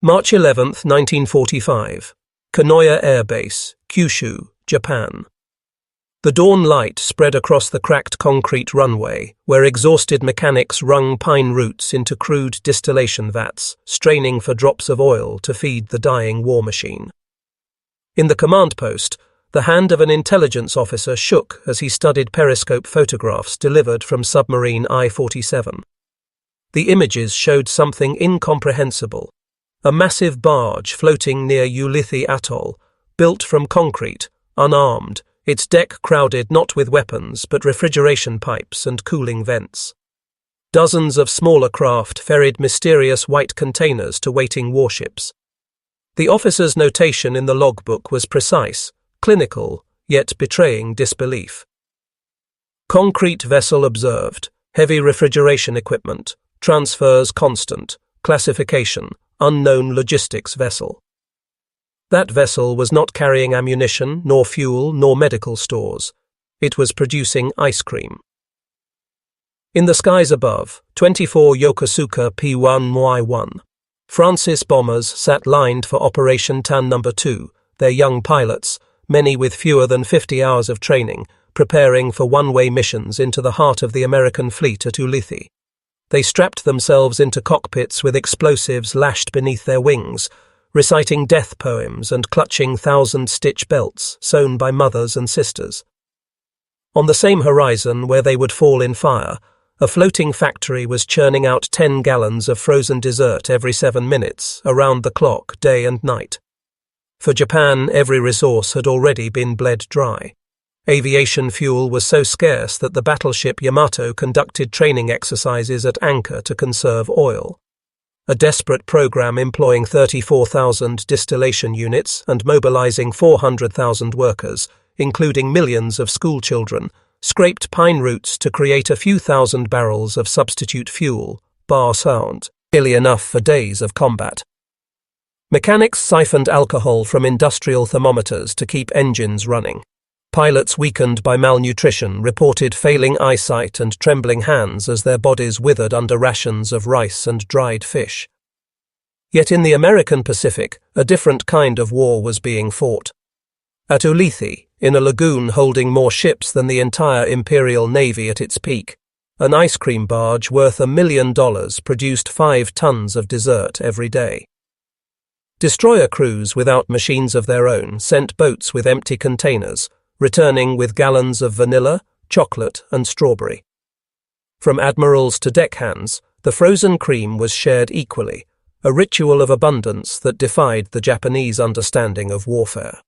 March 11, 1945. Kanoya Air Base, Kyushu, Japan. The dawn light spread across the cracked concrete runway, where exhausted mechanics wrung pine roots into crude distillation vats, straining for drops of oil to feed the dying war machine. In the command post, the hand of an intelligence officer shook as he studied periscope photographs delivered from submarine I-47. The images showed something incomprehensible. A massive barge floating near Ulithi Atoll, built from concrete, unarmed, its deck crowded not with weapons but refrigeration pipes and cooling vents. Dozens of smaller craft ferried mysterious white containers to waiting warships. The officer's notation in the logbook was precise, clinical, yet betraying disbelief. Concrete vessel observed, heavy refrigeration equipment, transfers constant, classification, unknown logistics vessel. That vessel was not carrying ammunition, nor fuel, nor medical stores. It was producing ice cream. In the skies above, 24 Yokosuka P-1Y-1. Francis bombers sat lined for Operation Tan No. 2, their young pilots, many with fewer than 50 hours of training, preparing for one-way missions into the heart of the American fleet at Ulithi. They strapped themselves into cockpits with explosives lashed beneath their wings, reciting death poems and clutching thousand-stitch belts sewn by mothers and sisters. On the same horizon where they would fall in fire, a floating factory was churning out 10 gallons of frozen dessert every 7 minutes, around the clock, day and night. For Japan, every resource had already been bled dry. Aviation fuel was so scarce that the battleship Yamato conducted training exercises at anchor to conserve oil. A desperate program employing 34,000 distillation units and mobilizing 400,000 workers, including millions of schoolchildren, scraped pine roots to create a few thousand barrels of substitute fuel, bar sound, nearly enough for days of combat. Mechanics siphoned alcohol from industrial thermometers to keep engines running. Pilots weakened by malnutrition reported failing eyesight and trembling hands as their bodies withered under rations of rice and dried fish. Yet in the American Pacific, a different kind of war was being fought. At Ulithi, in a lagoon holding more ships than the entire Imperial Navy at its peak, an ice cream barge worth $1 million produced 5 tons of dessert every day. Destroyer crews without machines of their own sent boats with empty containers, returning with gallons of vanilla, chocolate, and strawberry. From admirals to deckhands, the frozen cream was shared equally, a ritual of abundance that defied the Japanese understanding of warfare.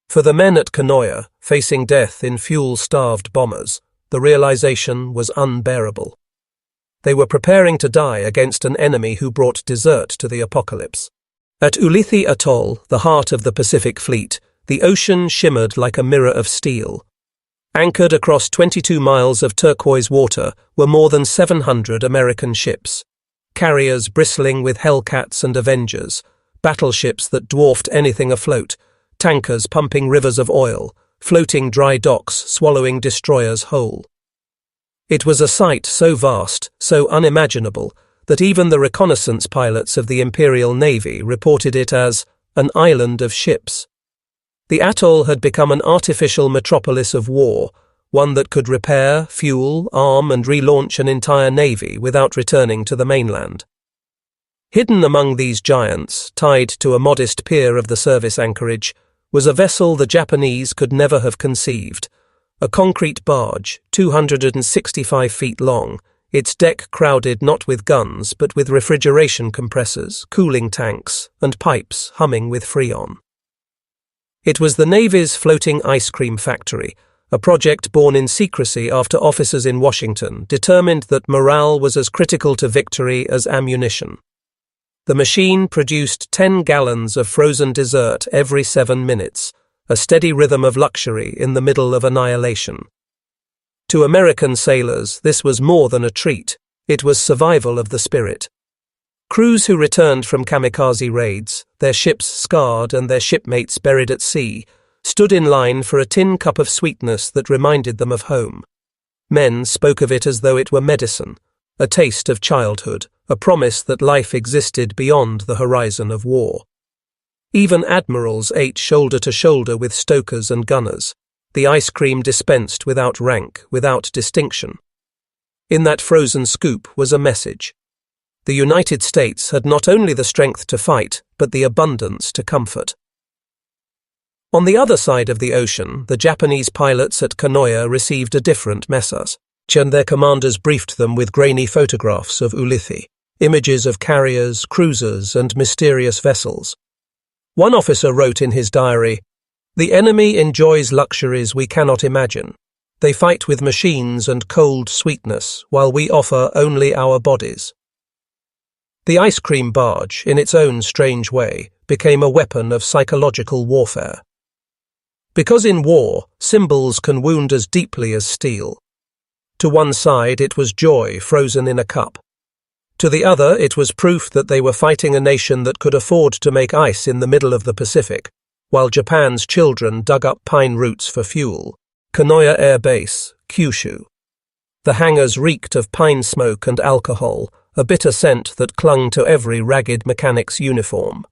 For the men at Kanoya, facing death in fuel-starved bombers, the realization was unbearable. They were preparing to die against an enemy who brought dessert to the apocalypse. At Ulithi Atoll, the heart of the Pacific Fleet, the ocean shimmered like a mirror of steel. Anchored across 22 miles of turquoise water were more than 700 American ships, carriers bristling with Hellcats and Avengers, battleships that dwarfed anything afloat, tankers pumping rivers of oil, floating dry docks swallowing destroyers whole. It was a sight so vast, so unimaginable, that even the reconnaissance pilots of the Imperial Navy reported it as an island of ships. The atoll had become an artificial metropolis of war, one that could repair, fuel, arm and relaunch an entire navy without returning to the mainland. Hidden among these giants, tied to a modest pier of the service anchorage, was a vessel the Japanese could never have conceived, a concrete barge, 265 feet long, its deck crowded not with guns but with refrigeration compressors, cooling tanks, and pipes humming with Freon. It was the Navy's floating ice cream factory, a project born in secrecy after officers in Washington determined that morale was as critical to victory as ammunition. The machine produced 10 gallons of frozen dessert every 7 minutes, a steady rhythm of luxury in the middle of annihilation. To American sailors, this was more than a treat. It was survival of the spirit. Crews who returned from kamikaze raids, their ships scarred and their shipmates buried at sea, stood in line for a tin cup of sweetness that reminded them of home. Men spoke of it as though it were medicine, a taste of childhood, a promise that life existed beyond the horizon of war. Even admirals ate shoulder to shoulder with stokers and gunners, the ice cream dispensed without rank, without distinction. In that frozen scoop was a message. The United States had not only the strength to fight, but the abundance to comfort. On the other side of the ocean, the Japanese pilots at Kanoya received a different message, and their commanders briefed them with grainy photographs of Ulithi, images of carriers, cruisers, and mysterious vessels. One officer wrote in his diary, "The enemy enjoys luxuries we cannot imagine. They fight with machines and cold sweetness, while we offer only our bodies." The ice cream barge, in its own strange way, became a weapon of psychological warfare. Because in war, symbols can wound as deeply as steel. To one side it was joy frozen in a cup. To the other it was proof that they were fighting a nation that could afford to make ice in the middle of the Pacific, while Japan's children dug up pine roots for fuel. Kanoya Air Base, Kyushu. The hangars reeked of pine smoke and alcohol, a bitter scent that clung to every ragged mechanic's uniform.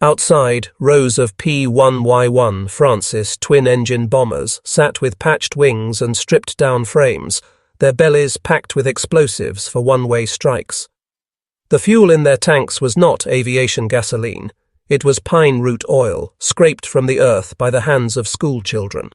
Outside, rows of P-1Y-1 Francis twin-engine bombers sat with patched wings and stripped-down frames, their bellies packed with explosives for one-way strikes. The fuel in their tanks was not aviation gasoline. It was pine root oil, scraped from the earth by the hands of schoolchildren.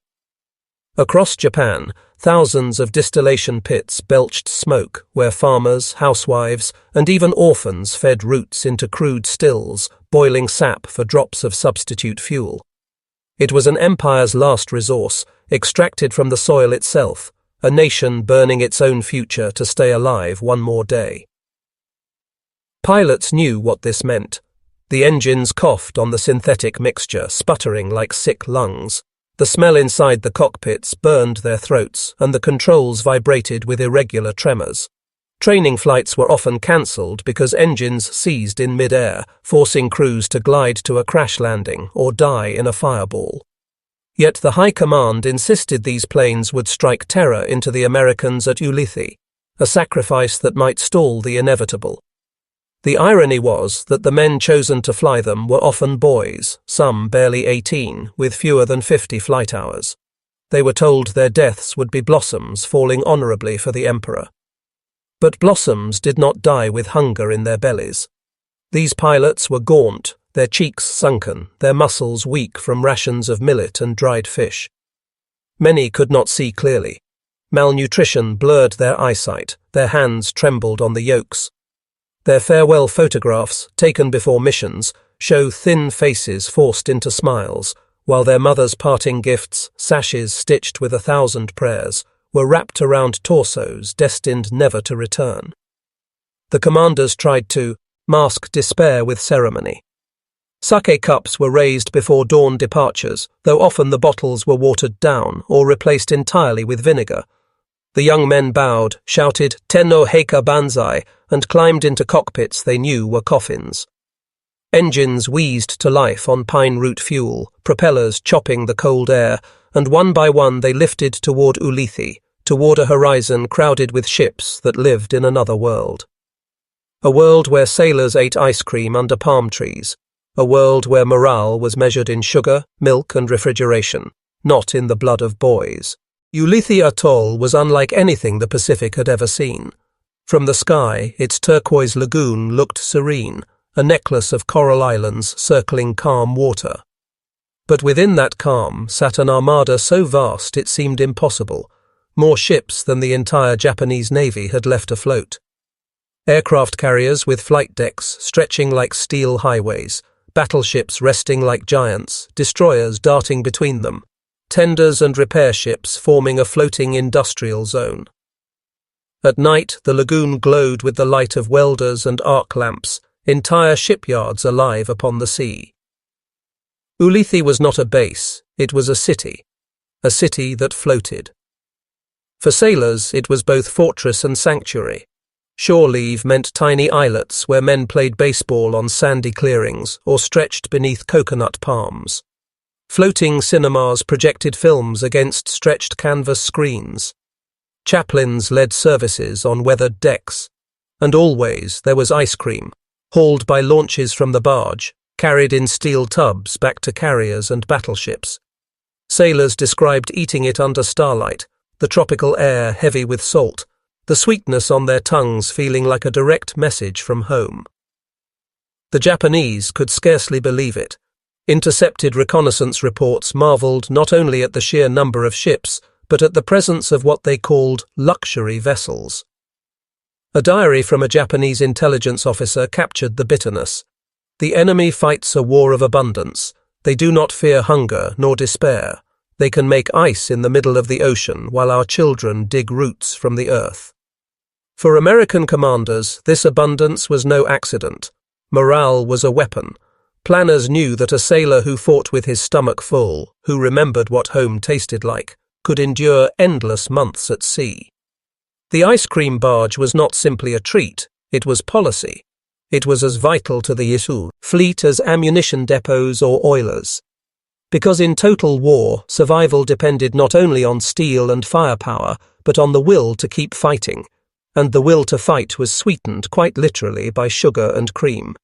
Across Japan, thousands of distillation pits belched smoke where farmers, housewives, and even orphans fed roots into crude stills, boiling sap for drops of substitute fuel. It was an empire's last resource, extracted from the soil itself, a nation burning its own future to stay alive one more day. Pilots knew what this meant. The engines coughed on the synthetic mixture, sputtering like sick lungs. The smell inside the cockpits burned their throats, and the controls vibrated with irregular tremors. Training flights were often cancelled because engines seized in mid-air, forcing crews to glide to a crash landing or die in a fireball. Yet the High Command insisted these planes would strike terror into the Americans at Ulithi, a sacrifice that might stall the inevitable. The irony was that the men chosen to fly them were often boys, some barely 18, with fewer than 50 flight hours. They were told their deaths would be blossoms falling honorably for the Emperor. But blossoms did not die with hunger in their bellies. These pilots were gaunt, their cheeks sunken, their muscles weak from rations of millet and dried fish. Many could not see clearly. Malnutrition blurred their eyesight, their hands trembled on the yokes. Their farewell photographs, taken before missions, show thin faces forced into smiles, while their mothers' parting gifts, sashes stitched with 1,000 prayers, were wrapped around torsos destined never to return. The commanders tried to mask despair with ceremony. Sake cups were raised before dawn departures, though often the bottles were watered down or replaced entirely with vinegar. The young men bowed, shouted "Tenno Heika Banzai," and climbed into cockpits they knew were coffins. Engines wheezed to life on pine root fuel, propellers chopping the cold air, and one by one they lifted toward Ulithi, toward a horizon crowded with ships that lived in another world. A world where sailors ate ice cream under palm trees, a world where morale was measured in sugar, milk, and refrigeration, not in the blood of boys. Ulithi Atoll was unlike anything the Pacific had ever seen. From the sky, its turquoise lagoon looked serene, a necklace of coral islands circling calm water. But within that calm sat an armada so vast it seemed impossible, more ships than the entire Japanese navy had left afloat. Aircraft carriers with flight decks stretching like steel highways, battleships resting like giants, destroyers darting between them, tenders and repair ships forming a floating industrial zone. At night, the lagoon glowed with the light of welders and arc lamps, entire shipyards alive upon the sea. Ulithi was not a base, it was a city that floated. For sailors, it was both fortress and sanctuary. Shore leave meant tiny islets where men played baseball on sandy clearings or stretched beneath coconut palms. Floating cinemas projected films against stretched canvas screens. Chaplains led services on weathered decks. And always there was ice cream, hauled by launches from the barge, carried in steel tubs back to carriers and battleships. Sailors described eating it under starlight, the tropical air heavy with salt, the sweetness on their tongues feeling like a direct message from home. The Japanese could scarcely believe it. Intercepted reconnaissance reports marveled not only at the sheer number of ships, but at the presence of what they called luxury vessels. A diary from a Japanese intelligence officer captured the bitterness. The enemy fights a war of abundance. They do not fear hunger nor despair. They can make ice in the middle of the ocean while our children dig roots from the earth. For American commanders, this abundance was no accident. Morale was a weapon. Planners knew that a sailor who fought with his stomach full, who remembered what home tasted like, could endure endless months at sea. The ice cream barge was not simply a treat, it was policy. It was as vital to the Yasu fleet as ammunition depots or oilers. Because in total war, survival depended not only on steel and firepower, but on the will to keep fighting, and the will to fight was sweetened quite literally by sugar and cream.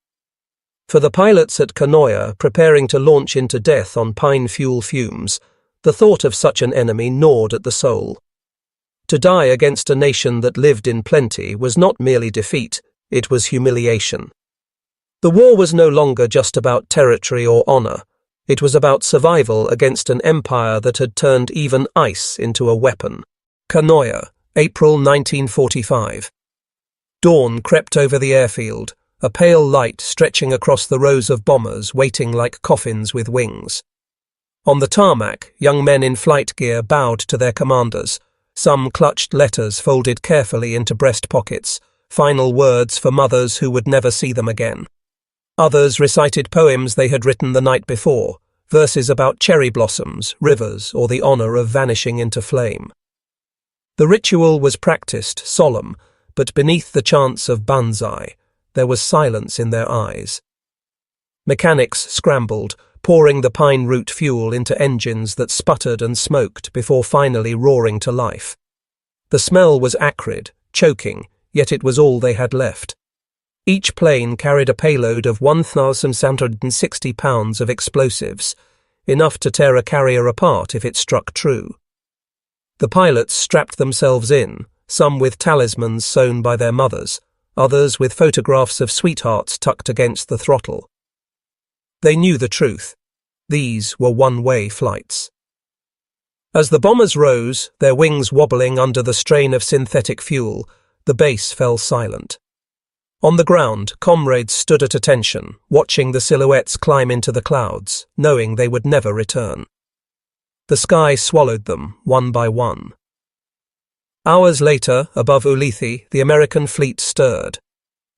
For the pilots at Kanoya preparing to launch into death on pine fuel fumes, the thought of such an enemy gnawed at the soul. To die against a nation that lived in plenty was not merely defeat, it was humiliation. The war was no longer just about territory or honor. It was about survival against an empire that had turned even ice into a weapon. Kanoya, April 1945. Dawn crept over the airfield, a pale light stretching across the rows of bombers waiting like coffins with wings. On the tarmac, young men in flight gear bowed to their commanders. Some clutched letters folded carefully into breast pockets, final words for mothers who would never see them again. Others recited poems they had written the night before, verses about cherry blossoms, rivers, or the honor of vanishing into flame. The ritual was practiced, solemn, but beneath the chants of banzai, there was silence in their eyes. Mechanics scrambled, pouring the pine root fuel into engines that sputtered and smoked before finally roaring to life. The smell was acrid, choking, yet it was all they had left. Each plane carried a payload of 1,760 pounds of explosives, enough to tear a carrier apart if it struck true. The pilots strapped themselves in, some with talismans sewn by their mothers, others with photographs of sweethearts tucked against the throttle. They knew the truth. These were one-way flights. As the bombers rose, their wings wobbling under the strain of synthetic fuel, the base fell silent. On the ground, comrades stood at attention, watching the silhouettes climb into the clouds, knowing they would never return. The sky swallowed them, one by one. Hours later, above Ulithi, the American fleet stirred.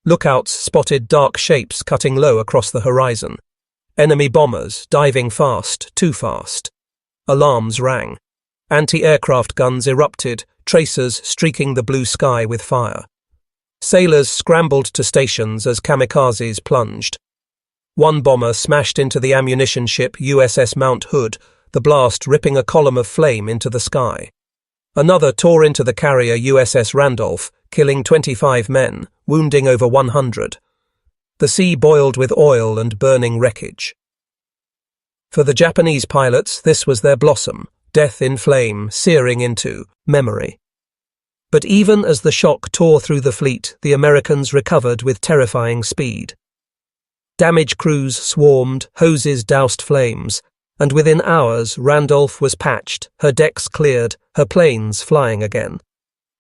Lookouts spotted dark shapes cutting low across the horizon. Enemy bombers, diving fast, too fast. Alarms rang. Anti-aircraft guns erupted, tracers streaking the blue sky with fire. Sailors scrambled to stations as kamikazes plunged. One bomber smashed into the ammunition ship USS Mount Hood, the blast ripping a column of flame into the sky. Another tore into the carrier USS Randolph, killing 25 men, wounding over 100. The sea boiled with oil and burning wreckage. For the Japanese pilots, this was their blossom, death in flame, searing into memory. But even as the shock tore through the fleet, the Americans recovered with terrifying speed. Damage crews swarmed, hoses doused flames, and within hours Randolph was patched, her decks cleared, her planes flying again.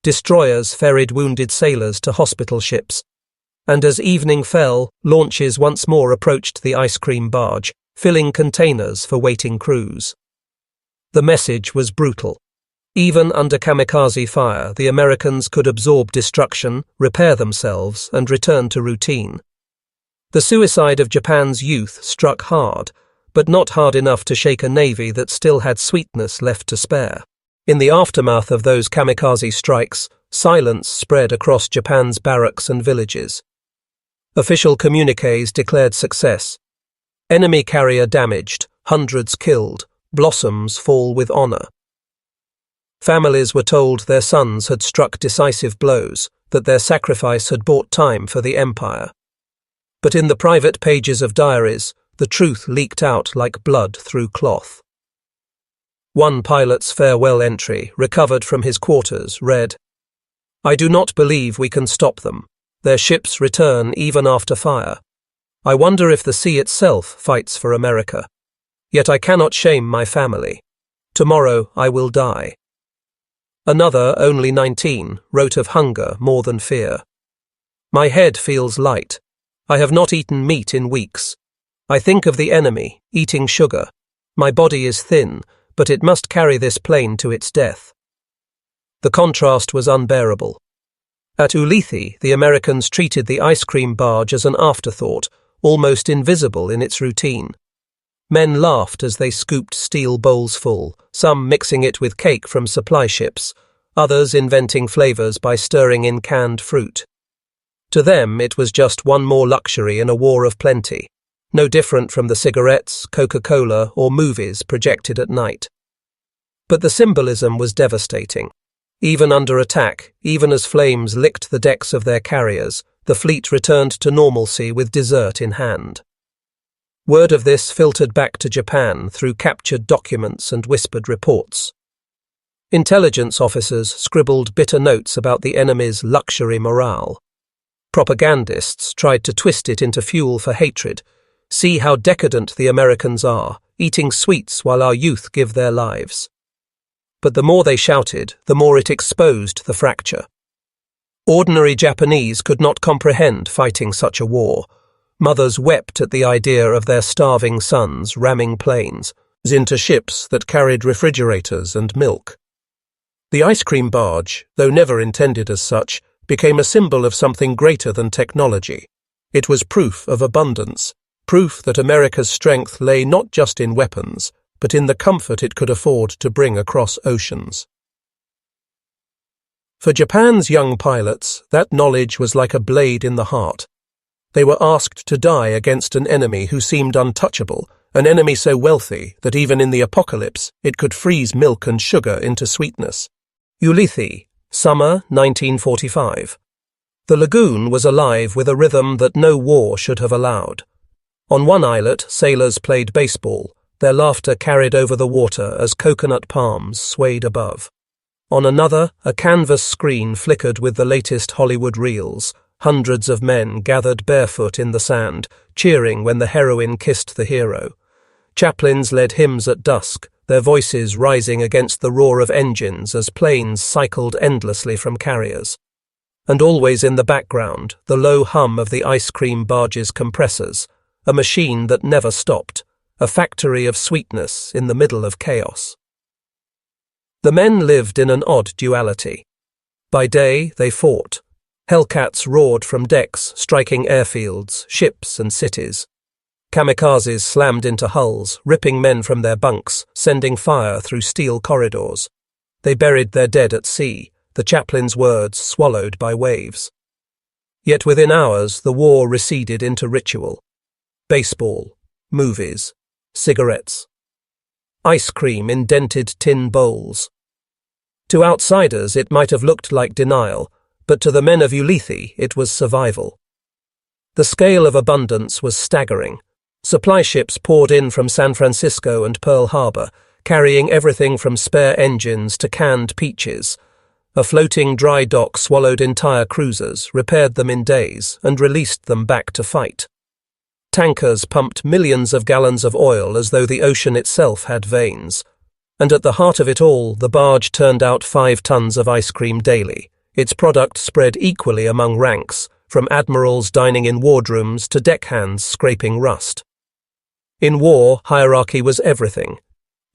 Destroyers ferried wounded sailors to hospital ships. And as evening fell, launches once more approached the ice cream barge, filling containers for waiting crews. The message was brutal. Even under kamikaze fire, the Americans could absorb destruction, repair themselves, and return to routine. The suicide of Japan's youth struck hard, but not hard enough to shake a navy that still had sweetness left to spare. In the aftermath of those kamikaze strikes, silence spread across Japan's barracks and villages. Official communiques declared success. Enemy carrier damaged, hundreds killed, blossoms fall with honor. Families were told their sons had struck decisive blows, that their sacrifice had bought time for the Empire. But in the private pages of diaries, the truth leaked out like blood through cloth. One pilot's farewell entry, recovered from his quarters, read, "I do not believe we can stop them. Their ships return even after fire. I wonder if the sea itself fights for America. Yet I cannot shame my family. Tomorrow I will die." Another, only 19, wrote of hunger more than fear. "My head feels light. I have not eaten meat in weeks. I think of the enemy, eating sugar. My body is thin, but it must carry this plane to its death." The contrast was unbearable. At Ulithi, the Americans treated the ice cream barge as an afterthought, almost invisible in its routine. Men laughed as they scooped steel bowls full, some mixing it with cake from supply ships, others inventing flavors by stirring in canned fruit. To them, it was just one more luxury in a war of plenty, no different from the cigarettes, Coca-Cola, or movies projected at night. But the symbolism was devastating. Even under attack, even as flames licked the decks of their carriers, the fleet returned to normalcy with dessert in hand. Word of this filtered back to Japan through captured documents and whispered reports. Intelligence officers scribbled bitter notes about the enemy's luxury morale. Propagandists tried to twist it into fuel for hatred. "See how decadent the Americans are, eating sweets while our youth give their lives." But the more they shouted, the more it exposed the fracture. Ordinary Japanese could not comprehend fighting such a war. Mothers wept at the idea of their starving sons ramming planes into ships that carried refrigerators and milk. The ice cream barge, though never intended as such, became a symbol of something greater than technology. It was proof of abundance, proof that America's strength lay not just in weapons, but in the comfort it could afford to bring across oceans. For Japan's young pilots, that knowledge was like a blade in the heart. They were asked to die against an enemy who seemed untouchable, an enemy so wealthy that even in the apocalypse it could freeze milk and sugar into sweetness. Ulithi, summer 1945. The lagoon was alive with a rhythm that no war should have allowed. On one islet, sailors played baseball, their laughter carried over the water as coconut palms swayed above. On another, a canvas screen flickered with the latest Hollywood reels. Hundreds of men gathered barefoot in the sand, cheering when the heroine kissed the hero. Chaplains led hymns at dusk, their voices rising against the roar of engines as planes cycled endlessly from carriers. And always in the background, the low hum of the ice cream barge's compressors, a machine that never stopped, a factory of sweetness in the middle of chaos. The men lived in an odd duality. By day, they fought. Hellcats roared from decks, striking airfields, ships and cities. Kamikazes slammed into hulls, ripping men from their bunks, sending fire through steel corridors. They buried their dead at sea, the chaplain's words swallowed by waves. Yet within hours, the war receded into ritual. Baseball, movies, cigarettes. Ice cream in dented tin bowls. To outsiders, it might have looked like denial, but to the men of Ulithi, it was survival. The scale of abundance was staggering. Supply ships poured in from San Francisco and Pearl Harbor, carrying everything from spare engines to canned peaches. A floating dry dock swallowed entire cruisers, repaired them in days, and released them back to fight. Tankers pumped millions of gallons of oil as though the ocean itself had veins. And at the heart of it all, the barge turned out 5 tons of ice cream daily, its product spread equally among ranks, from admirals dining in wardrooms to deckhands scraping rust. In war, hierarchy was everything,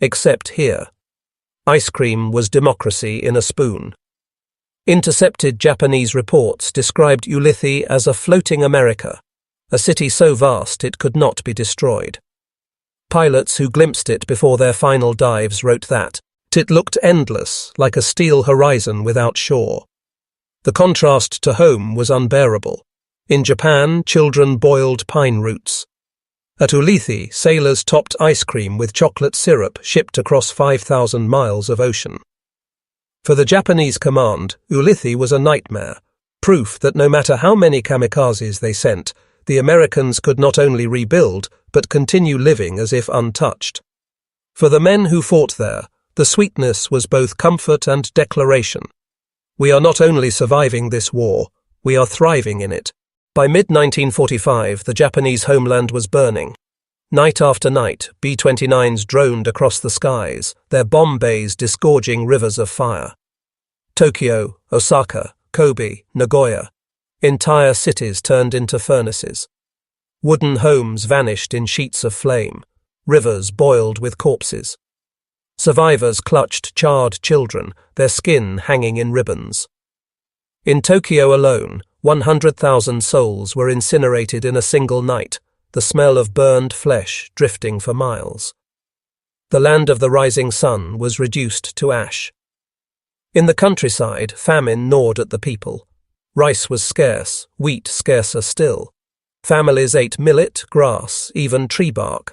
except here. Ice cream was democracy in a spoon. Intercepted Japanese reports described Ulithi as a floating America, a city so vast it could not be destroyed. Pilots who glimpsed it before their final dives wrote that it looked endless, like a steel horizon without shore. The contrast to home was unbearable. In Japan, children boiled pine roots. At Ulithi, sailors topped ice cream with chocolate syrup shipped across 5,000 miles of ocean. For the Japanese command, Ulithi was a nightmare. proof that no matter how many kamikazes they sent, the Americans could not only rebuild, but continue living as if untouched. For the men who fought there, the sweetness was both comfort and declaration. We are not only surviving this war, we are thriving in it. By mid-1945, the Japanese homeland was burning. Night after night, B-29s droned across the skies, their bomb bays disgorging rivers of fire. Tokyo, Osaka, Kobe, Nagoya. Entire cities turned into furnaces. Wooden homes vanished in sheets of flame. Rivers boiled with corpses. Survivors clutched charred children, their skin hanging in ribbons. In Tokyo alone, 100,000 souls were incinerated in a single night, the smell of burned flesh drifting for miles. The land of the rising sun was reduced to ash. In the countryside, famine gnawed at the people. Rice was scarce, wheat scarcer still. Families ate millet, grass, even tree bark.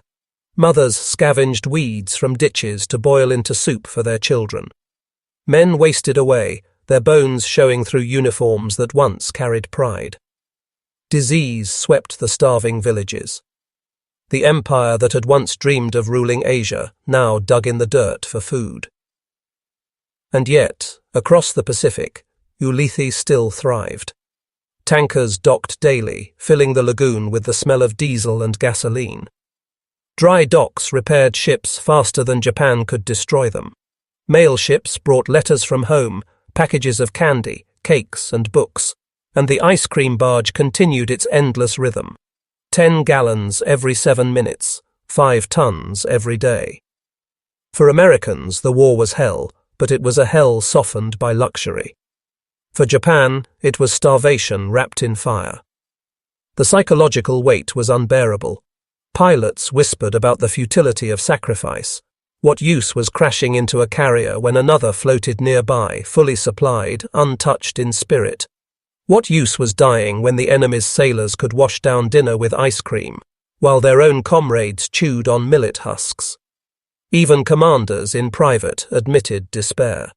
Mothers scavenged weeds from ditches to boil into soup for their children. Men wasted away, their bones showing through uniforms that once carried pride. Disease swept the starving villages. The empire that had once dreamed of ruling Asia now dug in the dirt for food. And yet, across the Pacific, Ulithi still thrived. Tankers docked daily, filling the lagoon with the smell of diesel and gasoline. Dry docks repaired ships faster than Japan could destroy them. Mail ships brought letters from home, packages of candy, cakes and books, and the ice cream barge continued its endless rhythm. 10 gallons every 7 minutes, 5 tons every day. For Americans, the war was hell, but it was a hell softened by luxury. For Japan, it was starvation wrapped in fire. The psychological weight was unbearable. Pilots whispered about the futility of sacrifice. What use was crashing into a carrier when another floated nearby, fully supplied, untouched in spirit? What use was dying when the enemy's sailors could wash down dinner with ice cream, while their own comrades chewed on millet husks? Even commanders in private admitted despair.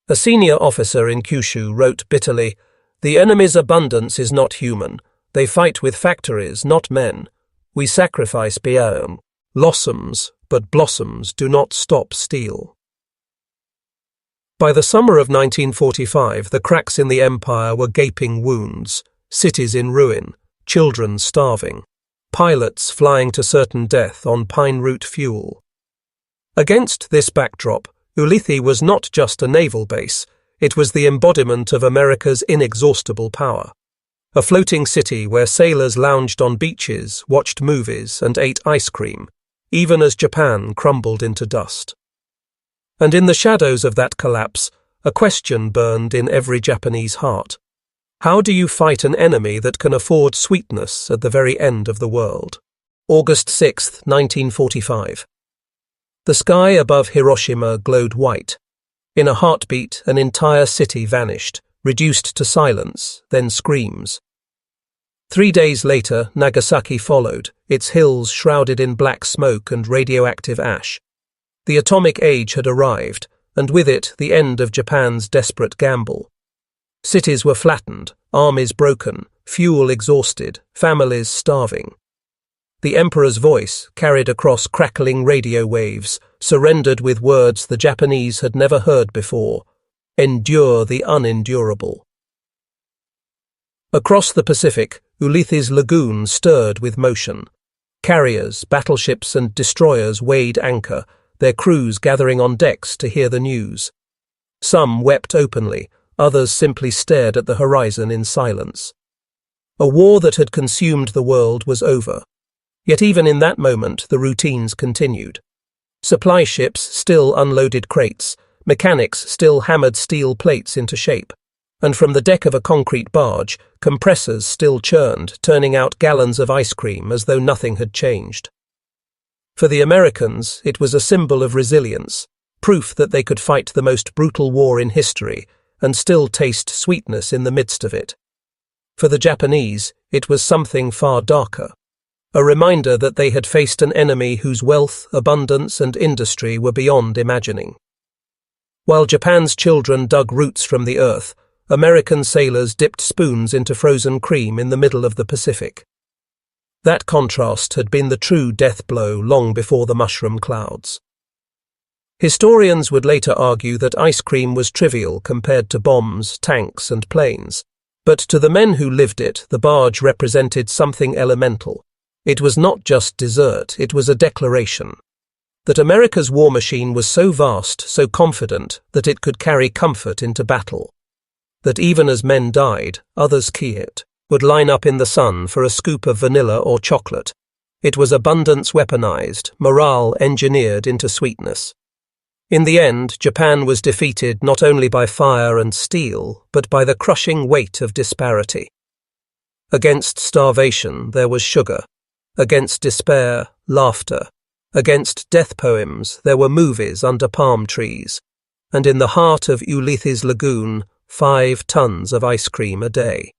A senior officer in Kyushu wrote bitterly, "The enemy's abundance is not human. They fight with factories, not men. We sacrifice beyond blossoms, but blossoms do not stop steel." By the summer of 1945, the cracks in the empire were gaping wounds, cities in ruin, children starving, pilots flying to certain death on pine root fuel. Against this backdrop, Ulithi was not just a naval base, it was the embodiment of America's inexhaustible power. A floating city where sailors lounged on beaches, watched movies, and ate ice cream, even as Japan crumbled into dust. And in the shadows of that collapse, a question burned in every Japanese heart. How do you fight an enemy that can afford sweetness at the very end of the world? August 6, 1945. The sky above Hiroshima glowed white. In a heartbeat, an entire city vanished, reduced to silence, then screams. 3 days later, Nagasaki followed, its hills shrouded in black smoke and radioactive ash. The atomic age had arrived, and with it the end of Japan's desperate gamble. Cities were flattened, armies broken, fuel exhausted, families starving. The emperor's voice, carried across crackling radio waves, surrendered with words the Japanese had never heard before: "Endure the unendurable." Across the Pacific, Ulithi's lagoon stirred with motion. Carriers, battleships and destroyers weighed anchor, their crews gathering on decks to hear the news. Some wept openly, others simply stared at the horizon in silence. A war that had consumed the world was over. Yet even in that moment, the routines continued. Supply ships still unloaded crates, mechanics still hammered steel plates into shape, and from the deck of a concrete barge, compressors still churned, turning out gallons of ice cream as though nothing had changed. For the Americans, it was a symbol of resilience, proof that they could fight the most brutal war in history and still taste sweetness in the midst of it. For the Japanese, it was something far darker. A reminder that they had faced an enemy whose wealth, abundance, and industry were beyond imagining. While Japan's children dug roots from the earth, American sailors dipped spoons into frozen cream in the middle of the Pacific. That contrast had been the true death blow long before the mushroom clouds. Historians would later argue that ice cream was trivial compared to bombs, tanks, and planes, but to the men who lived it, the barge represented something elemental. It was not just dessert, it was a declaration. That America's war machine was so vast, so confident, that it could carry comfort into battle. That even as men died, others would line up in the sun for a scoop of vanilla or chocolate. It was abundance weaponized, morale engineered into sweetness. In the end, Japan was defeated not only by fire and steel, but by the crushing weight of disparity. Against starvation, there was sugar. Against despair, laughter. Against death poems, there were movies under palm trees. And in the heart of Ulithe's lagoon, 5 tons of ice cream a day.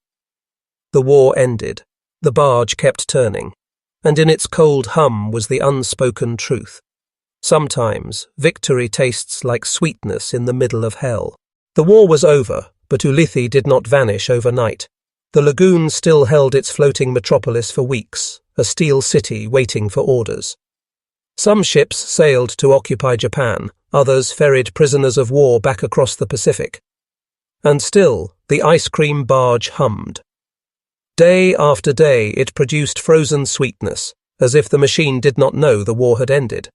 The war ended. The barge kept turning. And in its cold hum was the unspoken truth. Sometimes, victory tastes like sweetness in the middle of hell. The war was over, but Ulithi did not vanish overnight. The lagoon still held its floating metropolis for weeks, a steel city waiting for orders. Some ships sailed to occupy Japan, others ferried prisoners of war back across the Pacific. And still, the ice cream barge hummed. Day after day it produced frozen sweetness, as if the machine did not know the war had ended.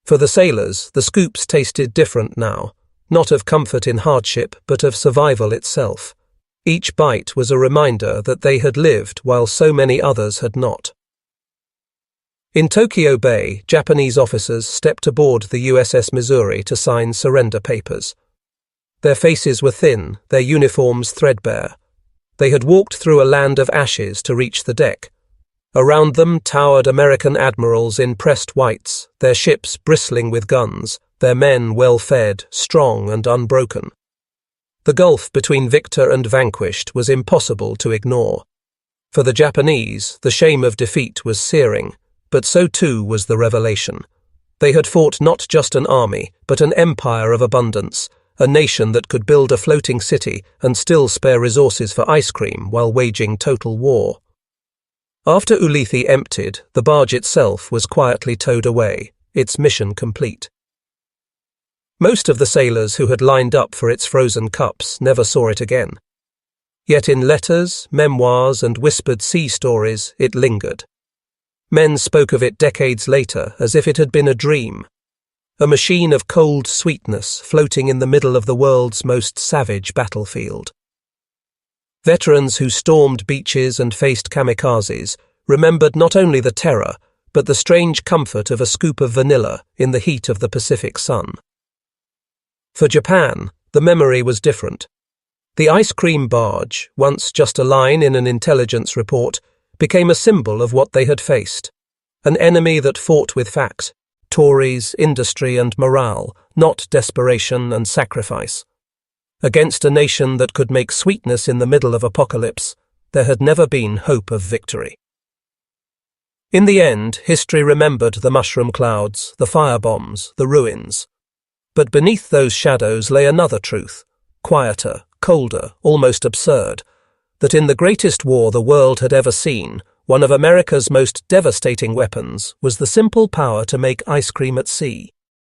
For the sailors, the scoops tasted different now, not of comfort in hardship, but of survival itself. Each bite was a reminder that they had lived while so many others had not. In Tokyo Bay, Japanese officers stepped aboard the USS Missouri to sign surrender papers. Their faces were thin, their uniforms threadbare. They had walked through a land of ashes to reach the deck. Around them towered American admirals in pressed whites, their ships bristling with guns, their men well-fed, strong and unbroken. The gulf between victor and vanquished was impossible to ignore. For the Japanese, the shame of defeat was searing, but so too was the revelation. They had fought not just an army, but an empire of abundance, a nation that could build a floating city and still spare resources for ice cream while waging total war. After Ulithi emptied, the barge itself was quietly towed away, its mission complete. Most of the sailors who had lined up for its frozen cups never saw it again. Yet in letters, memoirs, and whispered sea stories, it lingered. Men spoke of it decades later as if it had been a dream. A machine of cold sweetness floating in the middle of the world's most savage battlefield. Veterans who stormed beaches and faced kamikazes remembered not only the terror, but the strange comfort of a scoop of vanilla in the heat of the Pacific sun. For Japan, the memory was different. The ice cream barge, once just a line in an intelligence report, became a symbol of what they had faced. An enemy that fought with fact, Tories, industry and morale, not desperation and sacrifice. Against a nation that could make sweetness in the middle of apocalypse, there had never been hope of victory. In the end, history remembered the mushroom clouds, the firebombs, the ruins. But beneath those shadows lay another truth, quieter, colder, almost absurd, that in the greatest war the world had ever seen, one of America's most devastating weapons was the simple power to make ice cream at sea.